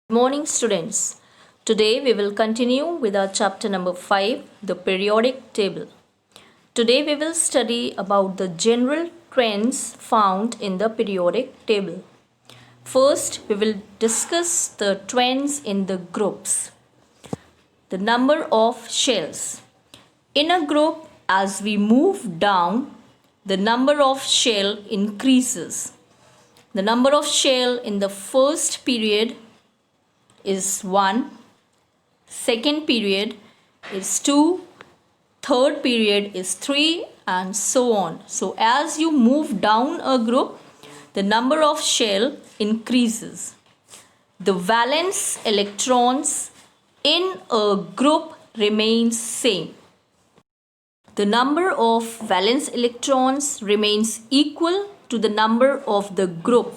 Good morning, students. Today we will continue with our chapter number 5, the periodic table. Today we will study about the general trends found in the periodic table. First, we will discuss the trends in the groups. The number of shells. In a group, as we move down, the number of shell increases. The number of shell in the first period is 1, second period is 2, third period is 3, and so on. So as you move down a group, the number of shell increases. The valence electrons in a group remains same. The number of valence electrons remains equal to the number of the group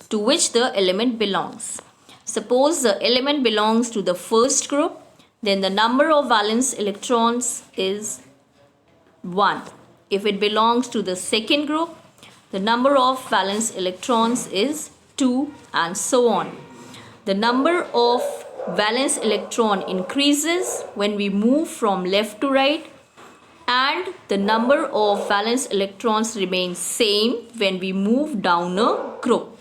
to which the element belongs. Suppose the element belongs to the first group, then the number of valence electrons is 1. If it belongs to the second group, the number of valence electrons is 2, and so on. The number of valence electron increases when we move from left to right, and the number of valence electrons remains same when we move down a group.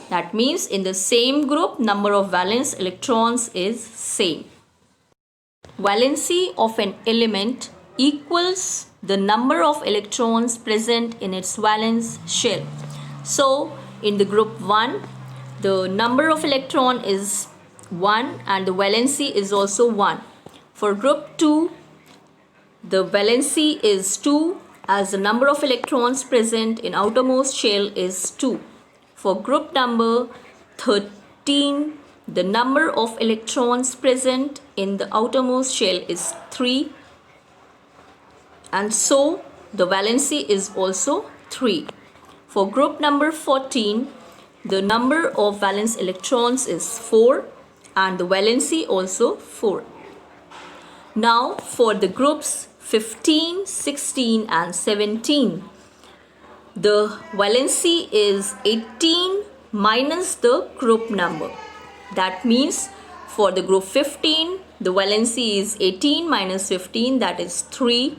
That means in the same group, number of valence electrons is same. Valency of an element equals the number of electrons present in its valence shell. So in the group 1, the number of electron is 1 and the valency is also 1. For group 2, the valency is 2 as the number of electrons present in outermost shell is 2. For group number 13, the number of electrons present in the outermost shell is 3, and so the valency is also 3. For group number 14, the number of valence electrons is 4 and the valency also 4. Now for the groups 15, 16 and 17, the valency is 18 minus the group number. That means for the group 15, the valency is 18 minus 15, that is 3.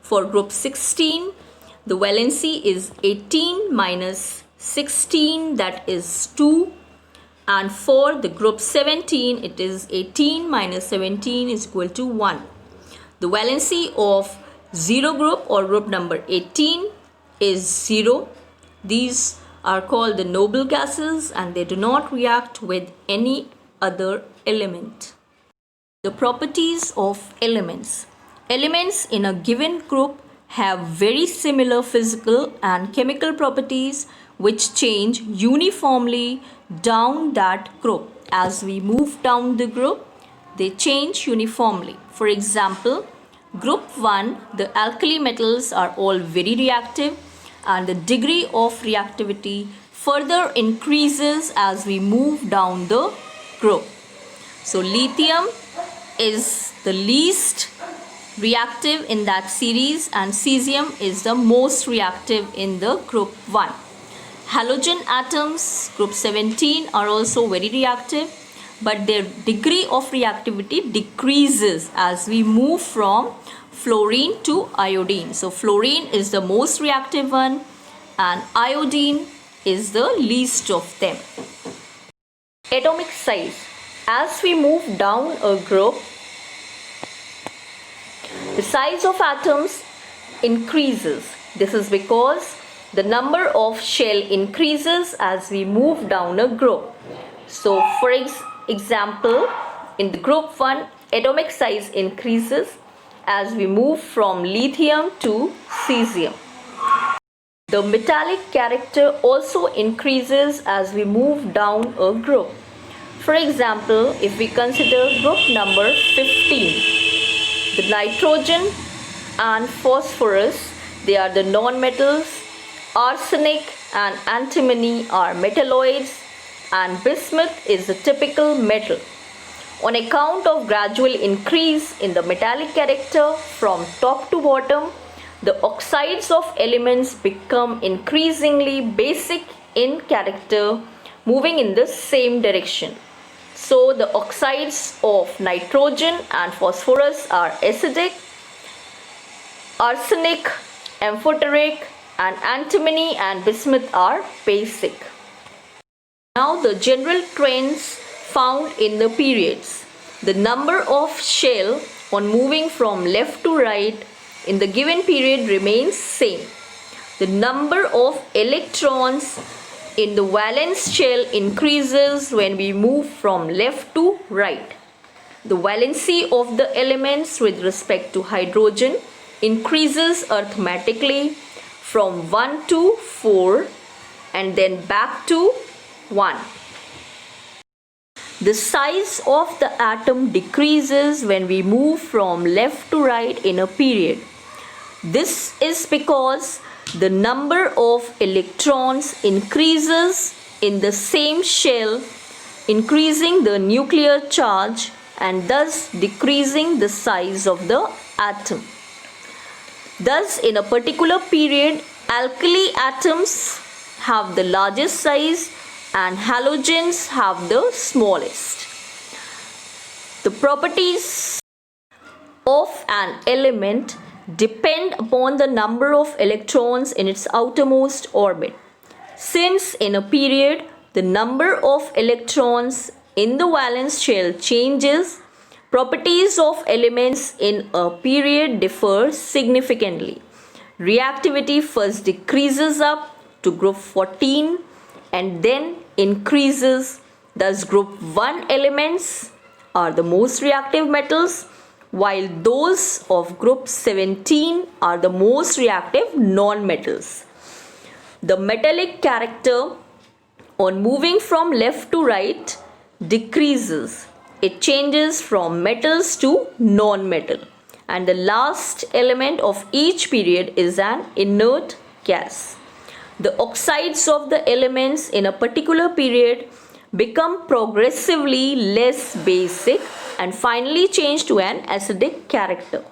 For group 16, the valency is 18 minus 16, that is 2. And for the group 17, it is 18 minus 17 is equal to 1. The valency of 0 group or group number 18 is 0. These are called the noble gases and they do not react with any other element. The properties of elements. Elements in a given group have very similar physical and chemical properties which change uniformly down that group. As we move down the group, they change uniformly. For example, group 1, the alkali metals are all very reactive and the degree of reactivity further increases as we move down the group. So lithium is the least reactive in that series and cesium is the most reactive in the group 1. Halogen atoms, group 17, are also very reactive, but their degree of reactivity decreases as we move from fluorine to iodine. So fluorine is the most reactive one and iodine is the least of them. Atomic size. As we move down a group, the size of atoms increases. This is because the number of shell increases as we move down a group. So for example, in the group 1, atomic size increases as we move from lithium to cesium. The metallic character also increases as we move down a group. For example, if we consider group number 15, the nitrogen and phosphorus, they are the non-metals, arsenic and antimony are metalloids, and bismuth is the typical metal. On account of gradual increase in the metallic character from top to bottom, the oxides of elements become increasingly basic in character, moving in the same direction. So the oxides of nitrogen and phosphorus are acidic, arsenic, amphoteric, and antimony and bismuth are basic. Now the general trends found in the periods. The number of shell on moving from left to right in the given period remains same. The number of electrons in the valence shell increases when we move from left to right. The valency of the elements with respect to hydrogen increases arithmetically from 1 to 4 and then back to 1. The size of the atom decreases when we move from left to right in a period. This is because the number of electrons increases in the same shell, increasing the nuclear charge and thus decreasing the size of the atom. Thus, in a particular period, alkali atoms have the largest size and halogens have the smallest. The properties of an element depend upon the number of electrons in its outermost orbit. Since in a period the number of electrons in the valence shell changes, properties of elements in a period differ significantly. Reactivity first decreases up to group 14 and then increases. Thus group 1 elements are the most reactive metals, while those of group 17 are the most reactive non-metals. The metallic character on moving from left to right decreases. It changes from metals to non-metal. And the last element of each period is an inert gas. The oxides of the elements in a particular period become progressively less basic and finally change to an acidic character.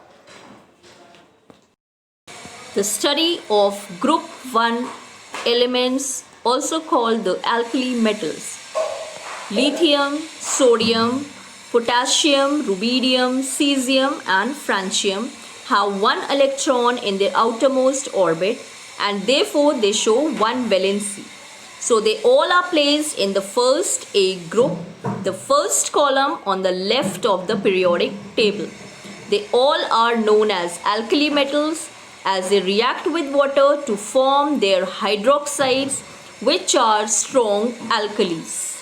The study of group 1 elements, also called the alkali metals, lithium, sodium, potassium, rubidium, cesium and francium, have one electron in their outermost orbit and therefore they show one valency. So they all are placed in the first A group, the first column on the left of the periodic table. They all are known as alkali metals as they react with water to form their hydroxides, which are strong alkalis.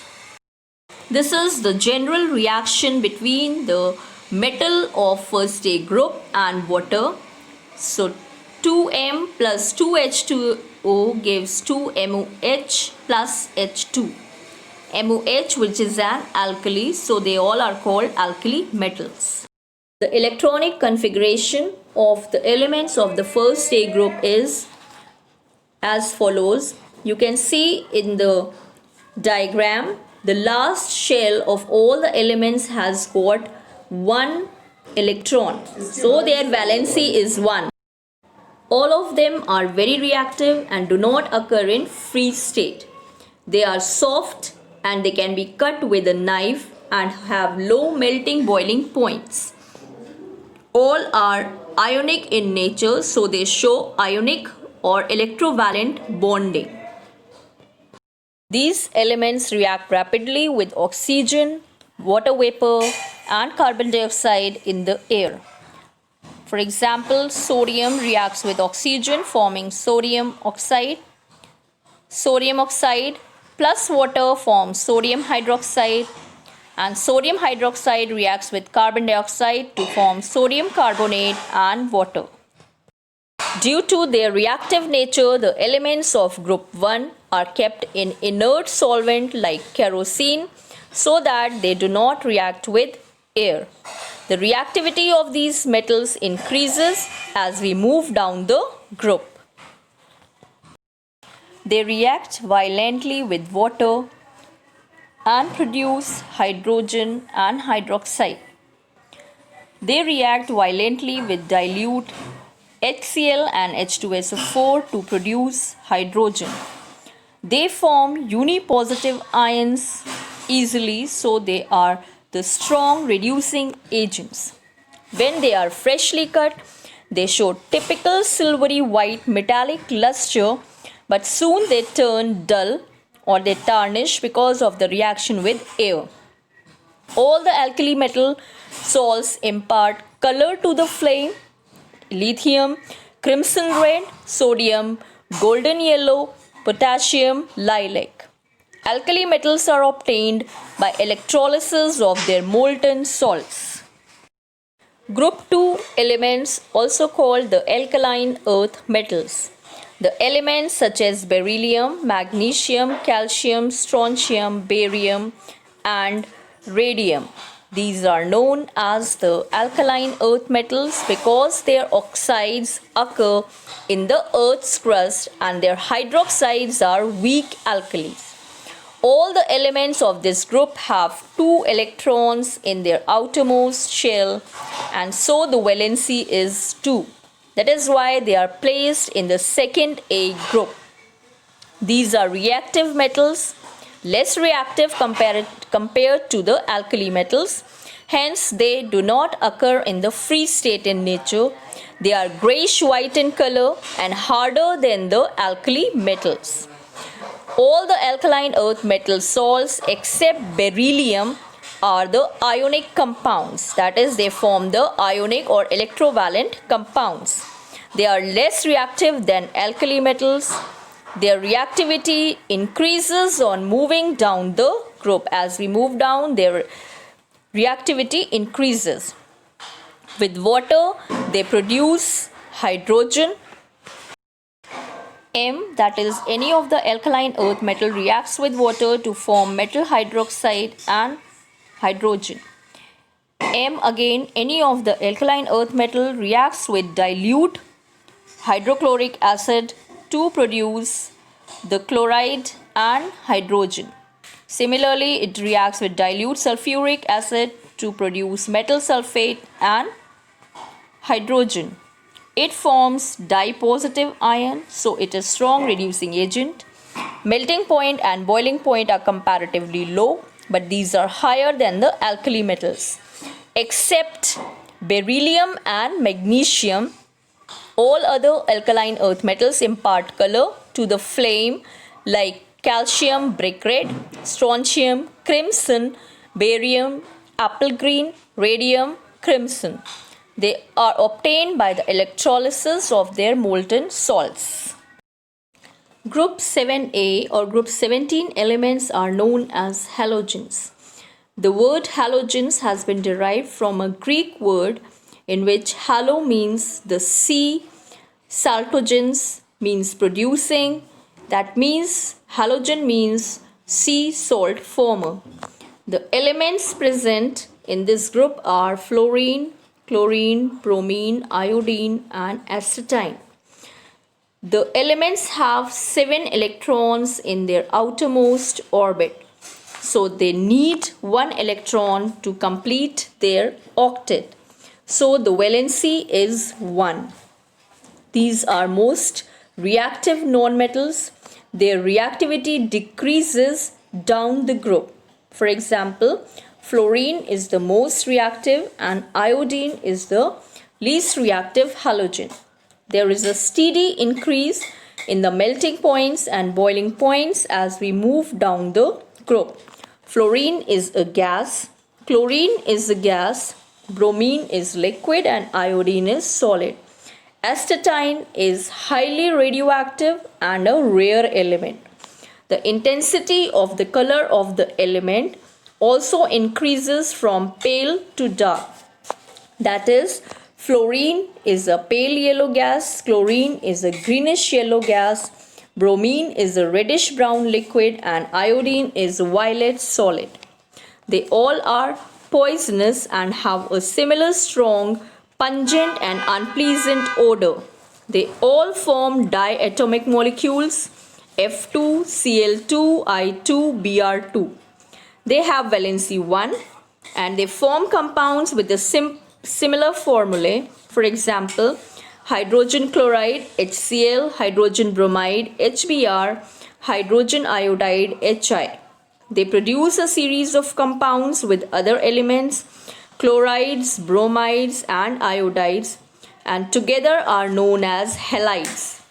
This is the general reaction between the metal of first A group and water. So 2M plus 2H2O gives 2MOH plus H2. MOH, which is an alkali, so they all are called alkali metals. The electronic configuration of the elements of the first A group is as follows. You can see in the diagram, the last shell of all the elements has got one electron. So their valency is 1. All of them are very reactive and do not occur in free state. They are soft and they can be cut with a knife and have low melting boiling points. All are ionic in nature, so they show ionic or electrovalent bonding. These elements react rapidly with oxygen, water vapor and carbon dioxide in the air. For example, sodium reacts with oxygen forming sodium oxide. Sodium oxide plus water forms sodium hydroxide, and sodium hydroxide reacts with carbon dioxide to form sodium carbonate and water. Due to their reactive nature, the elements of group 1 are kept in inert solvent like kerosene so that they do not react with air. The reactivity of these metals increases as we move down the group. They react violently with water and produce hydrogen and hydroxide. They react violently with dilute HCl and H2SO4 to produce hydrogen. They form unipositive ions easily, so they are the strong reducing agents. When they are freshly cut, they show typical silvery white metallic luster, but soon they turn dull or they tarnish because of the reaction with air. All the alkali metal salts impart color to the flame: lithium, crimson red; sodium, golden yellow; potassium, lilac. Alkali metals are obtained by electrolysis of their molten salts. Group 2 elements, also called the alkaline earth metals. The elements such as beryllium, magnesium, calcium, strontium, barium, and radium. These are known as the alkaline earth metals because their oxides occur in the earth's crust and their hydroxides are weak alkalis. All the elements of this group have 2 electrons in their outermost shell, and so the valency is 2. That is why they are placed in the second A group. These are reactive metals, less reactive compared to the alkali metals. Hence, they do not occur in the free state in nature. They are grayish-white in color and harder than the alkali metals. All the alkaline earth metal salts except beryllium are the ionic compounds, that is, they form the ionic or electrovalent compounds. They are less reactive than alkali metals. Their reactivity increases on moving down the group. As we move down, their reactivity increases. With water, they produce hydrogen. M, that is, any of the alkaline earth metal reacts with water to form metal hydroxide and hydrogen. M, again, any of the alkaline earth metal reacts with dilute hydrochloric acid to produce the chloride and hydrogen. Similarly, it reacts with dilute sulfuric acid to produce metal sulfate and hydrogen. It forms di-positive ion, so it is strong reducing agent. Melting point and boiling point are comparatively low, but these are higher than the alkali metals. Except beryllium and magnesium, all other alkaline earth metals impart color to the flame like calcium brick red, strontium crimson, barium apple green, radium crimson. They are obtained by the electrolysis of their molten salts. Group 7A or group 17 elements are known as halogens. The word halogens has been derived from a Greek word in which halo means the sea, saltogens means producing. That means halogen means sea salt former. The elements present in this group are fluorine, chlorine, bromine, iodine, and astatine. The elements have 7 electrons in their outermost orbit, so they need 1 electron to complete their octet. So the valency is 1. These are most reactive nonmetals. Their reactivity decreases down the group. For example, fluorine is the most reactive and iodine is the least reactive halogen. There is a steady increase in the melting points and boiling points as we move down the group. Fluorine is a gas, chlorine is a gas, bromine is liquid, and iodine is solid. Astatine is highly radioactive and a rare element. The intensity of the color of the element also increases from pale to dark. That is, fluorine is a pale yellow gas, chlorine is a greenish yellow gas, bromine is a reddish brown liquid, and iodine is a violet solid. They all are poisonous and have a similar strong, pungent, and unpleasant odor. They all form diatomic molecules F2, Cl2, I2, Br2. They have valency 1 and they form compounds with the similar formulae. For example, hydrogen chloride HCl, hydrogen bromide HBr, hydrogen iodide HI. They produce a series of compounds with other elements, chlorides, bromides, and iodides, and together are known as halides.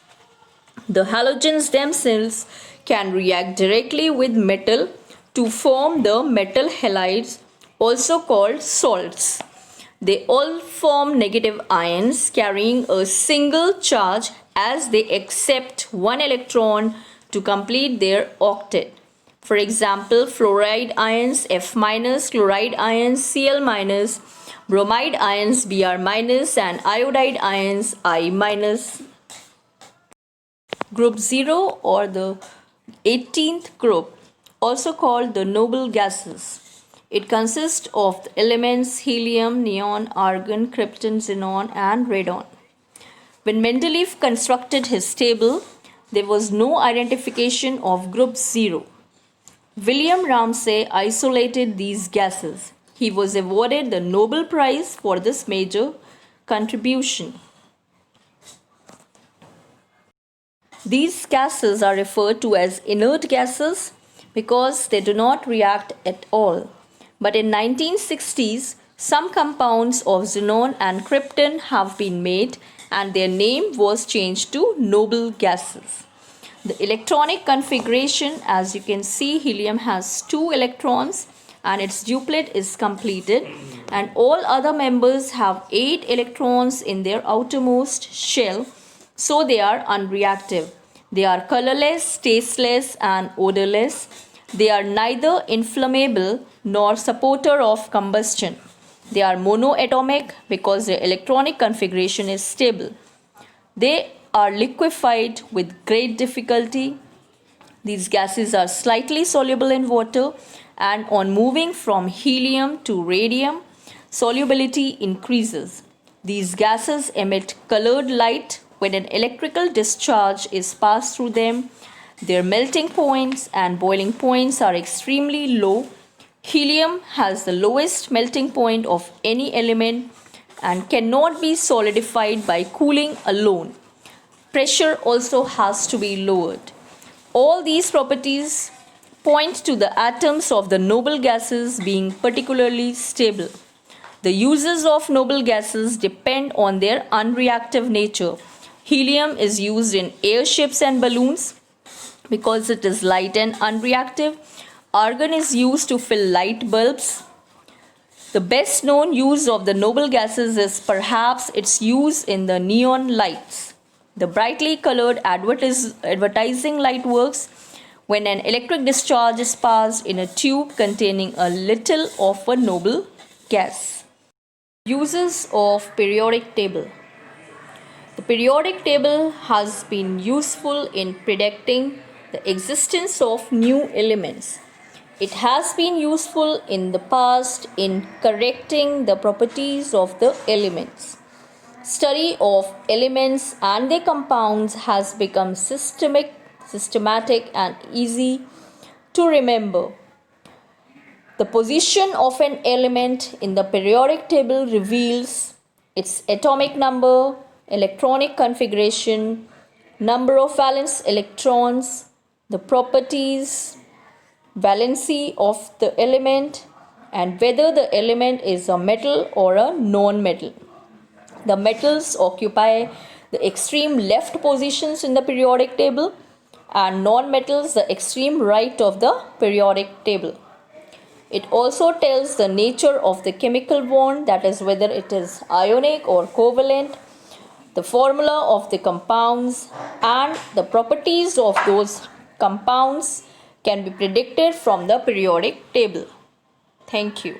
The halogens themselves can react directly with metal to form the metal halides, also called salts. They all form negative ions carrying a single charge as they accept one electron to complete their octet. For example, fluoride ions F-, chloride ions Cl-, bromide ions Br-, and iodide ions I-. Group 0, or the 18th group, also called the noble gases. It consists of the elements helium, neon, argon, krypton, xenon, and radon. When Mendeleev constructed his table, there was no identification of group 0. William Ramsay isolated these gases. He was awarded the Nobel Prize for this major contribution. These gases are referred to as inert gases because they do not react at all. But in 1960s, some compounds of xenon and krypton have been made and their name was changed to noble gases. The electronic configuration, as you can see, helium has 2 electrons and its duplet is completed, and all other members have 8 electrons in their outermost shell, so they are unreactive. They are colorless, tasteless, and odorless. They are neither inflammable nor supporter of combustion. They are monoatomic because their electronic configuration is stable. They are liquefied with great difficulty. These gases are slightly soluble in water, and on moving from helium to radium, solubility increases. These gases emit colored light when an electrical discharge is passed through them. Their melting points and boiling points are extremely low. Helium has the lowest melting point of any element and cannot be solidified by cooling alone. Pressure also has to be lowered. All these properties point to the atoms of the noble gases being particularly stable. The uses of noble gases depend on their unreactive nature. Helium is used in airships and balloons because it is light and unreactive. Argon is used to fill light bulbs. The best known use of the noble gases is perhaps its use in the neon lights. The brightly colored advertising light works when an electric discharge is passed in a tube containing a little of a noble gas. Uses of periodic table. The periodic table has been useful in predicting the existence of new elements. It has been useful in the past in correcting the properties of the elements. Study of elements and their compounds has become systematic and easy to remember. The position of an element in the periodic table reveals its atomic number, electronic configuration, number of valence electrons, the properties, valency of the element, and whether the element is a metal or a non-metal. The metals occupy the extreme left positions in the periodic table and non-metals the extreme right of the periodic table. It also tells the nature of the chemical bond, that is whether it is ionic or covalent, the formula of the compounds, and the properties of those compounds can be predicted from the periodic table. Thank you.